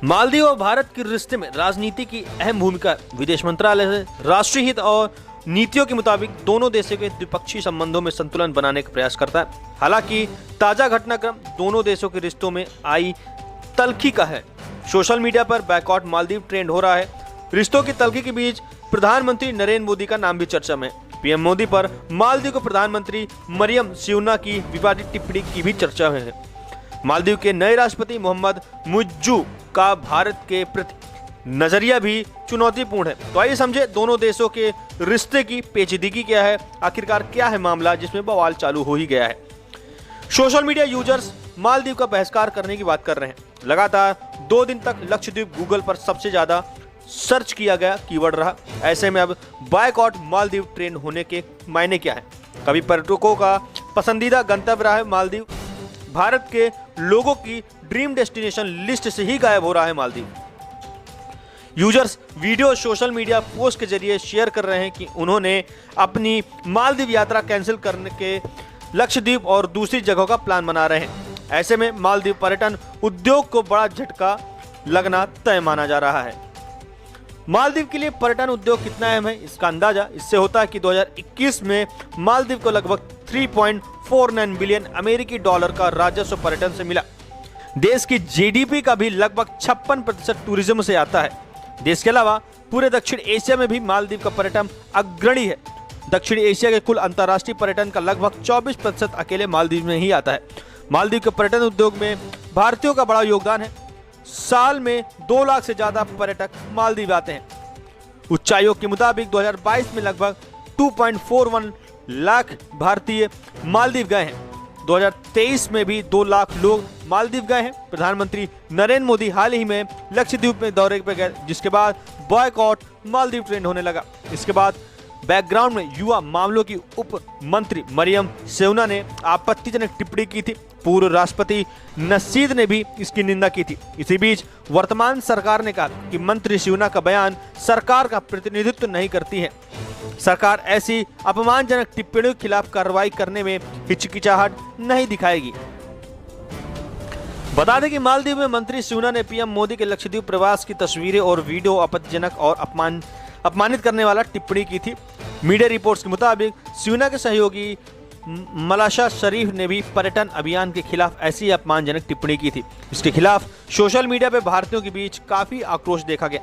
मालदीव और भारत के रिश्ते में राजनीति की अहम भूमिका है। विदेश मंत्रालय से राष्ट्रीय हित और नीतियों के मुताबिक दोनों देशों के द्विपक्षीय संबंधों में संतुलन बनाने का प्रयास करता है। हालांकि ताजा घटनाक्रम दोनों देशों के रिश्तों में आई तल्खी का है। सोशल मीडिया पर बैकआउट मालदीव ट्रेंड हो रहा है। रिश्तों की तल्खी के बीच प्रधानमंत्री नरेंद्र मोदी का नाम भी चर्चा में है। पीएम मोदी पर मालदीव के प्रधानमंत्री मरियम सियूना की विवादित टिप्पणी की भी चर्चा में है। मालदीव के नए राष्ट्रपति मोहम्मद मुइज्जू का भारत के प्रति नजरिया भी चुनौतीपूर्ण है। तो आइए समझे दोनों देशों के रिश्ते की पेचीदगी क्या है, आखिरकार क्या है मामला जिसमें बवाल चालू हो ही गया है। सोशल मीडिया यूजर्स मालदीव का बहिष्कार करने की बात कर रहे हैं। लगातार 2 दिन तक लक्षद्वीप गूगल पर सबसे ज्यादा सर्च किया गया कीवर्ड रहा। ऐसे में अब बायकॉट मालदीव ट्रेंड होने के मायने क्या है? कभी पर्यटकों का पसंदीदा गंतव्य रहा है मालदीव। भारत के लोगों की ड्रीम डेस्टिनेशन लिस्ट से ही गायब हो रहा है Maldives. Users video social media post के जरिए शेयर कर रहे हैं कि उन्होंने अपनी मालदीव यात्रा कैंसिल करने के लक्षद्वीप और दूसरी जगहों का प्लान बना रहे हैं। ऐसे में मालदीव पर्यटन उद्योग को बड़ा झटका लगना तय माना जा रहा है। मालदीव के लिए पर्यटन उद्योग कितना अहम है, इसका अंदाजा इससे होता है कि 2021 में मालदीव को लगभग 3.49 बिलियन अमेरिकी डॉलर का राजस्व पर्यटन से मिला। देश की जीडीपी का भी लगभग 56% टूरिज्म से आता है। देश के अलावा पूरे दक्षिण एशिया में भी मालदीव का पर्यटन अग्रणी है। दक्षिण एशिया के कुल अंतर्राष्ट्रीय पर्यटन का लगभग 24% अकेले मालदीव में ही आता है। मालदीव के पर्यटन उद्योग में भारतीयों का बड़ा योगदान है। साल में 2 लाख से ज्यादा पर्यटक मालदीव आते हैं। उच्च आयोग के मुताबिक 2022 में लगभग 2.41 लाख भारतीय मालदीव गए हैं। 2023 में भी 2 लाख लोग मालदीव गए हैं। प्रधानमंत्री नरेंद्र मोदी हाल ही में लक्षद्वीप में दौरे पर गए, जिसके बाद बॉयकॉट मालदीव ट्रेंड होने लगा। इसके बाद बैकग्राउंड में युवा मामलों की उप मंत्री मरियम सियूना ने आपत्तिजनक टिप्पणी की थी। पूर्व राष्ट्रपति नशीद ने भी इसकी निंदा की थी। इसी बीच वर्तमान सरकार ने कहा कि मंत्री सियूना का बयान सरकार का प्रतिनिधित्व नहीं करती है। सरकार ऐसी अपमानजनक टिप्पणियों के खिलाफ कार्रवाई करने में हिचकिचाहट नहीं दिखाएगी। बता दें कि मालदीव में मंत्री सियूना ने पीएम मोदी के लक्षद्वीप प्रवास की तस्वीरें और वीडियो आपत्तिजनक और अपमानित करने वाला टिप्पणी की थी। मीडिया रिपोर्ट्स के मुताबिक सियूना के सहयोगी मलाशा शरीफ ने भी पर्यटन अभियान के खिलाफ ऐसी अपमानजनक टिप्पणी की थी। इसके खिलाफ सोशल मीडिया पर भारतीयों के बीच काफी आक्रोश देखा गया।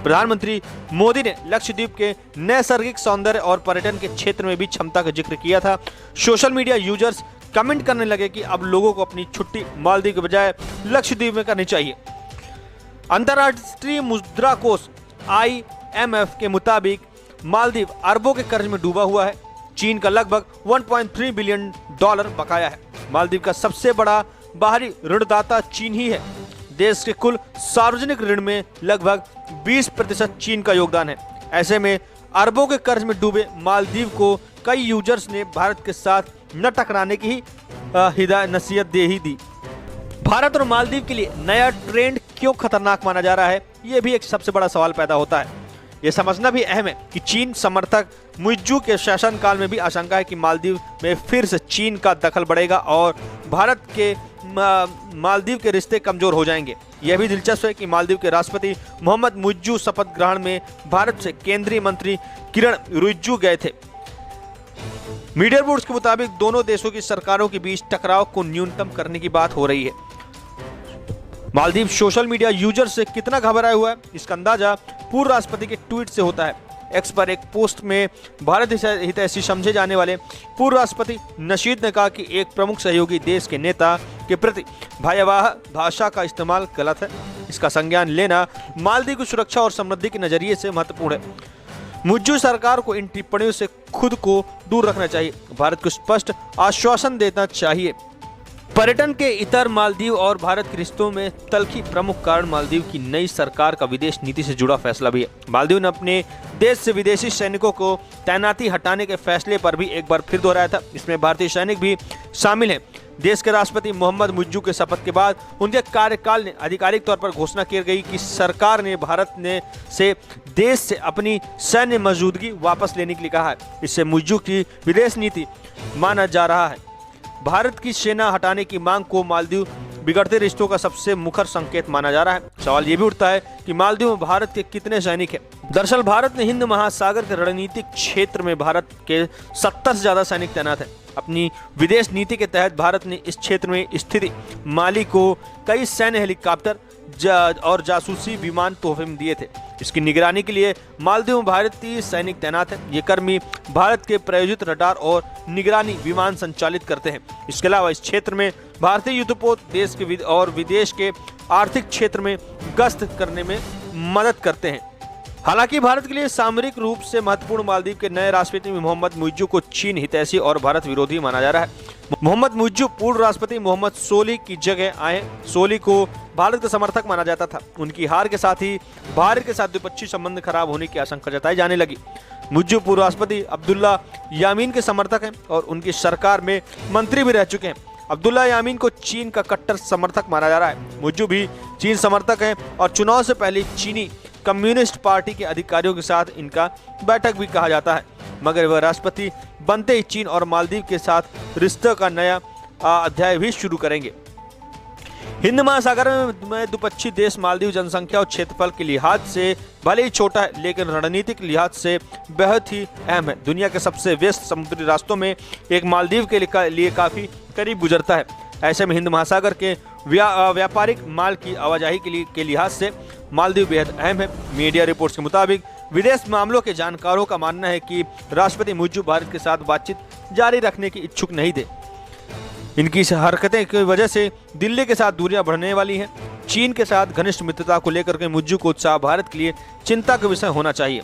प्रधानमंत्री मोदी ने लक्षद्वीप के नैसर्गिक सौंदर्य और पर्यटन के क्षेत्र में भी क्षमता का जिक्र किया था। सोशल मीडिया यूजर्स कमेंट करने लगे कि अब लोगों को अपनी छुट्टी मालदीव के बजाय लक्षद्वीप में करनी चाहिए। अंतर्राष्ट्रीय मुद्रा कोष IMF के मुताबिक मालदीव अरबों के कर्ज में डूबा हुआ है। चीन का लगभग 1.3 बिलियन डॉलर बकाया है। मालदीव का सबसे बड़ा बाहरी ऋणदाता चीन ही है। देश के कुल सार्वजनिक ऋण में लगभग 20% चीन का योगदान है। ऐसे में अरबों के कर्ज में डूबे मालदीव को कई यूजर्स ने भारत के साथ न टकराने की ही नसीहत दे ही दी। भारत और मालदीव के लिए नया ट्रेंड क्यों खतरनाक माना जा रहा है, ये भी एक सबसे बड़ा सवाल पैदा होता है। ये समझना भी अहम है कि चीन समर्थक मुइज्जू के शासनकाल में भी आशंका है कि मालदीव में फिर से चीन का दखल बढ़ेगा और भारत के मालदीव के रिश्ते कमजोर हो जाएंगे। यह भी दिलचस्प है कि मालदीव के राष्ट्रपति मोहम्मद मुइज्जू शपथ ग्रहण में भारत से केंद्रीय मंत्री किरण रिजिजू गए थे। मीडिया रिपोर्ट्स के मुताबिक दोनों देशों की सरकारों के बीच टकराव को न्यूनतम करने की बात हो रही है। मालदीव सोशल मीडिया यूजर से कितना घबराया हुआ है, इसका अंदाजा पूर्व राष्ट्रपति के ट्वीट से होता है। एक्स पर एक पोस्ट में भारत हितैषी समझे जाने वाले पूर्व राष्ट्रपति नशीद ने कहा कि एक प्रमुख सहयोगी देश के नेता के प्रति भयावह भाषा का इस्तेमाल गलत है। इसका संज्ञान लेना मालदीव की सुरक्षा और समृद्धि के नजरिए से महत्वपूर्ण है। मुइज्जू सरकार को इन टिप्पणियों से खुद को दूर रखना चाहिए। भारत को स्पष्ट आश्वासन देना चाहिए। पर्यटन के इतर मालदीव और भारत के रिश्तों में तल्खी प्रमुख कारण मालदीव की नई सरकार का विदेश नीति से जुड़ा फैसला भी है। मालदीव ने अपने देश से विदेशी सैनिकों को तैनाती हटाने के फैसले पर भी एक बार फिर दोहराया था। इसमें भारतीय सैनिक भी शामिल हैं। देश के राष्ट्रपति मोहम्मद मुइज्जू के शपथ के बाद उनके कार्यकाल ने आधिकारिक तौर पर घोषणा की गई कि सरकार ने भारत ने से देश से अपनी सैन्य मौजूदगी वापस लेने के लिए कहा है। इससे मुइज्जू की विदेश नीति माना जा रहा है। भारत की सेना हटाने की मांग को मालदीव बिगड़ते रिश्तों का सबसे मुखर संकेत माना जा रहा है। सवाल ये भी उठता है कि मालदीव में भारत के कितने सैनिक हैं। दरअसल भारत ने हिंद महासागर के रणनीतिक क्षेत्र में भारत के 70 से ज्यादा सैनिक तैनात हैं। अपनी विदेश नीति के तहत भारत ने इस क्षेत्र में स्थित माली को कई सैन्य हेलीकॉप्टर और जासूसी विमान तोहफे में दिए थे। इसकी निगरानी के लिए मालदीव में भारतीय सैनिक तैनात हैं। ये कर्मी भारत के प्रायोजित रडार और निगरानी विमान संचालित करते हैं। इसके अलावा इस क्षेत्र में भारतीय युद्धपोत देश के और विदेश के आर्थिक क्षेत्र में गश्त करने में मदद करते हैं। हालांकि भारत के लिए सामरिक रूप से महत्वपूर्ण मालदीव के नए राष्ट्रपति मोहम्मद मुइज्जू को चीन हितैषी और भारत विरोधी माना जा रहा है। मोहम्मद मुइज्जू पूर्व राष्ट्रपति मोहम्मद सोली की जगह आए। सोली को भारत का समर्थक माना जाता था। उनकी हार के साथ ही भारत के साथ द्विपक्षीय संबंध खराब होने की आशंका जताई जाने लगी। मुइज्जू पूर्व राष्ट्रपति अब्दुल्ला यामीन के समर्थक हैं और उनकी सरकार में मंत्री भी रह चुके हैं। अब्दुल्ला यामीन को चीन का कट्टर समर्थक माना जा रहा है। मुइज्जू भी चीन समर्थक हैं और चुनाव से पहले चीनी कम्युनिस्ट पार्टी के अधिकारियों के साथ इनका बैठक भी कहा जाता है, मगर वह राष्ट्रपति बनते ही चीन और मालदीव के साथ रिश्तों का नया अध्याय भी शुरू करेंगे। हिंद महासागर में द्विपक्षीय देश मालदीव जनसंख्या और क्षेत्रफल के लिहाज से भले ही छोटा है, लेकिन रणनीतिक लिहाज से बेहद ही अहम है। दुनिया के सबसे व्यस्त समुद्री रास्तों में एक मालदीव के लिए काफी करीब गुजरता है। ऐसे में हिंद महासागर के व्यापारिक माल की आवाजाही के लिहाज से मालदीव बेहद अहम है। मीडिया रिपोर्ट्स के मुताबिक विदेश मामलों के जानकारों का मानना है कि राष्ट्रपति मुइज्जू भारत के साथ बातचीत जारी रखने की इच्छुक नहीं थे। इनकी हरकतें की वजह से दिल्ली के साथ दूरियां बढ़ने वाली हैं। चीन के साथ घनिष्ठ मित्रता को लेकर के मुइज्जू को उत्साह भारत के लिए चिंता का विषय होना चाहिए।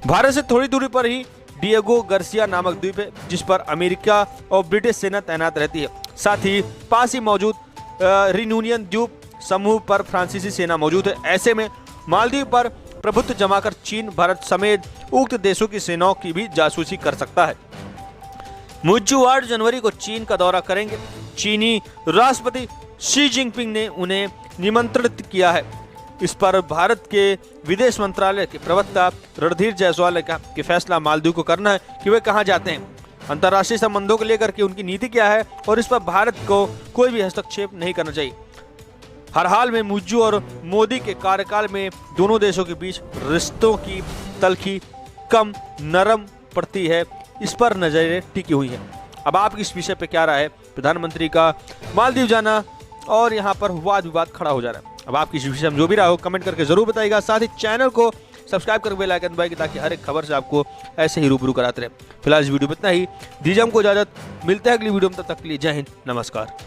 भारत से थोड़ी दूरी पर ही डिएगो गार्सिया नामक द्वीप है, जिस पर अमेरिका और ब्रिटिश सेना तैनात रहती है। साथ ही पास ही मौजूद रियूनियन द्वीप समूह पर फ्रांसीसी सेना मौजूद है। ऐसे में मालदीव पर प्रभुत्व जमाकर चीन भारत समेत उक्त देशों की सेनाओं की भी जासूसी कर सकता है। मुइज्जू 8 जनवरी को चीन का दौरा करेंगे। चीनी राष्ट्रपति शी जिनपिंग ने उन्हें निमंत्रित किया है। इस पर भारत के विदेश मंत्रालय के प्रवक्ता रणधीर जायसवाल ने कहा कि फैसला मालदीव को करना है कि वे कहां जाते हैं। अंतर्राष्ट्रीय संबंधों को लेकर के उनकी नीति क्या है और इस पर भारत को कोई भी हस्तक्षेप नहीं करना चाहिए। हर हाल में मुइज्जू और मोदी के कार्यकाल में दोनों देशों के बीच रिश्तों की तलखी कम नरम पड़ती है, इस पर नजरें टिकी हुई हैं। अब आपकी इस विषय पे क्या राय है? प्रधानमंत्री का मालदीव जाना और यहाँ पर वाद विवाद खड़ा हो जा रहा है। अब आपकी इस विषय में जो भी रहा हो कमेंट करके जरूर बताइएगा। साथ ही चैनल को सब्सक्राइब करके बेल आइकन दबाइए ताकि हर एक खबर से आपको ऐसे ही रूबरू कराते रहे। फिलहाल इस वीडियो में इतना ही। दीजिए हमको इजाजत, मिलते हैं अगली वीडियो में, तब तक के लिए जय हिंद, नमस्कार।